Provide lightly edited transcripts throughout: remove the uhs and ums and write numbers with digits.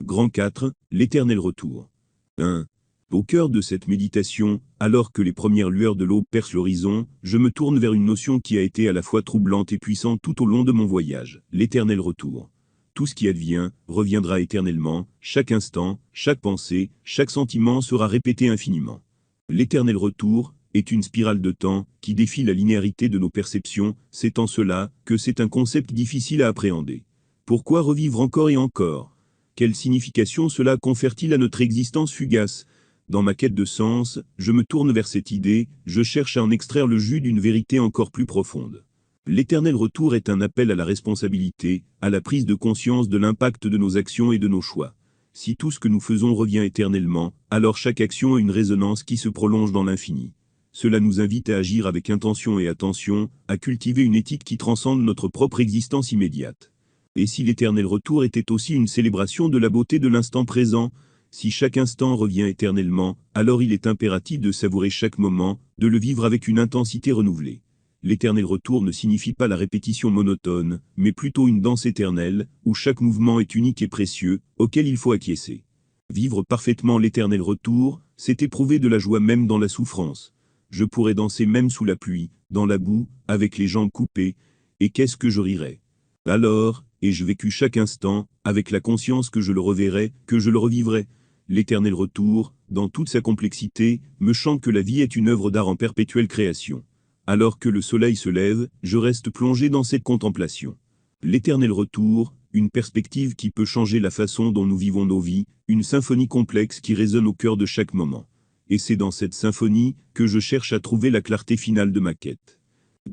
Grand 4, l'éternel retour. 1. Au cœur de cette méditation, alors que les premières lueurs de l'aube percent l'horizon, je me tourne vers une notion qui a été à la fois troublante et puissante tout au long de mon voyage, l'éternel retour. Tout ce qui advient, reviendra éternellement, chaque instant, chaque pensée, chaque sentiment sera répété infiniment. L'éternel retour est une spirale de temps qui défie la linéarité de nos perceptions, c'est en cela que c'est un concept difficile à appréhender. Pourquoi revivre encore et encore? Quelle signification cela confère-t-il à notre existence fugace? Dans ma quête de sens, je me tourne vers cette idée, je cherche à en extraire le jus d'une vérité encore plus profonde. L'éternel retour est un appel à la responsabilité, à la prise de conscience de l'impact de nos actions et de nos choix. Si tout ce que nous faisons revient éternellement, alors chaque action a une résonance qui se prolonge dans l'infini. Cela nous invite à agir avec intention et attention, à cultiver une éthique qui transcende notre propre existence immédiate. Et si l'éternel retour était aussi une célébration de la beauté de l'instant présent, si chaque instant revient éternellement, alors il est impératif de savourer chaque moment, de le vivre avec une intensité renouvelée. L'éternel retour ne signifie pas la répétition monotone, mais plutôt une danse éternelle, où chaque mouvement est unique et précieux, auquel il faut acquiescer. Vivre parfaitement l'éternel retour, c'est éprouver de la joie même dans la souffrance. Je pourrais danser même sous la pluie, dans la boue, avec les jambes coupées, et qu'est-ce que je rirais? Alors, ai-je vécu chaque instant, avec la conscience que je le reverrai, que je le revivrai? L'éternel retour, dans toute sa complexité, me chante que la vie est une œuvre d'art en perpétuelle création. Alors que le soleil se lève, je reste plongé dans cette contemplation. L'éternel retour, une perspective qui peut changer la façon dont nous vivons nos vies, une symphonie complexe qui résonne au cœur de chaque moment. Et c'est dans cette symphonie que je cherche à trouver la clarté finale de ma quête.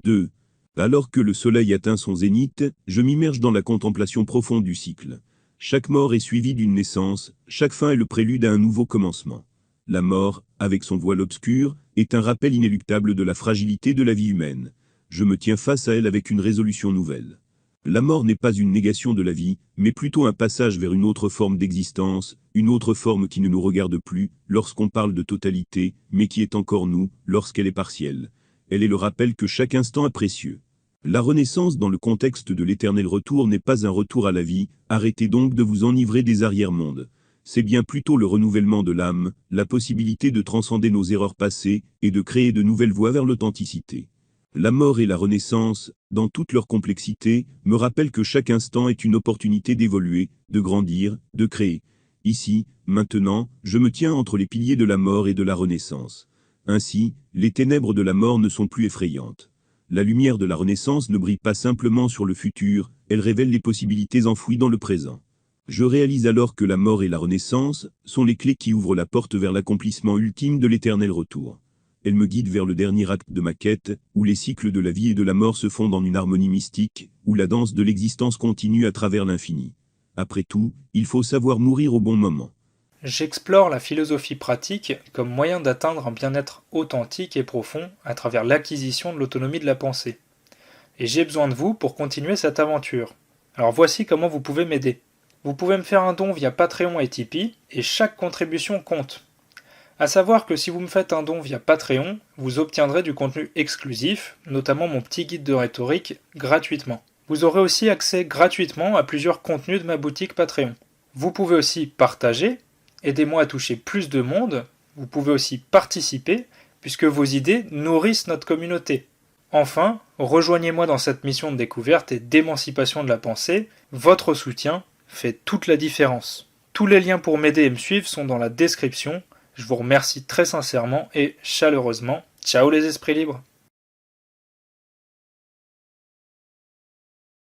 2. Alors que le soleil atteint son zénith, je m'immerge dans la contemplation profonde du cycle. Chaque mort est suivie d'une naissance, chaque fin est le prélude à un nouveau commencement. La mort, avec son voile obscur, est un rappel inéluctable de la fragilité de la vie humaine. Je me tiens face à elle avec une résolution nouvelle. La mort n'est pas une négation de la vie, mais plutôt un passage vers une autre forme d'existence, une autre forme qui ne nous regarde plus, lorsqu'on parle de totalité, mais qui est encore nous, lorsqu'elle est partielle. Elle est le rappel que chaque instant est précieux. La renaissance dans le contexte de l'éternel retour n'est pas un retour à la vie, arrêtez donc de vous enivrer des arrière-mondes. C'est bien plutôt le renouvellement de l'âme, la possibilité de transcender nos erreurs passées et de créer de nouvelles voies vers l'authenticité. La mort et la renaissance, dans toute leur complexité, me rappellent que chaque instant est une opportunité d'évoluer, de grandir, de créer. Ici, maintenant, je me tiens entre les piliers de la mort et de la renaissance. Ainsi, les ténèbres de la mort ne sont plus effrayantes. La lumière de la renaissance ne brille pas simplement sur le futur, elle révèle les possibilités enfouies dans le présent. Je réalise alors que la mort et la renaissance sont les clés qui ouvrent la porte vers l'accomplissement ultime de l'éternel retour. Elles me guident vers le dernier acte de ma quête, où les cycles de la vie et de la mort se fondent en une harmonie mystique, où la danse de l'existence continue à travers l'infini. Après tout, il faut savoir mourir au bon moment. J'explore la philosophie pratique comme moyen d'atteindre un bien-être authentique et profond à travers l'acquisition de l'autonomie de la pensée. Et j'ai besoin de vous pour continuer cette aventure. Alors voici comment vous pouvez m'aider. Vous pouvez me faire un don via Patreon et Tipeee, et chaque contribution compte. À savoir que si vous me faites un don via Patreon, vous obtiendrez du contenu exclusif, notamment mon petit guide de rhétorique, gratuitement. Vous aurez aussi accès gratuitement à plusieurs contenus de ma boutique Patreon. Vous pouvez aussi partager, aidez-moi à toucher plus de monde, vous pouvez aussi participer, puisque vos idées nourrissent notre communauté. Enfin, rejoignez-moi dans cette mission de découverte et d'émancipation de la pensée, votre soutien fait toute la différence. Tous les liens pour m'aider et me suivre sont dans la description. Je vous remercie très sincèrement et chaleureusement. Ciao les esprits libres!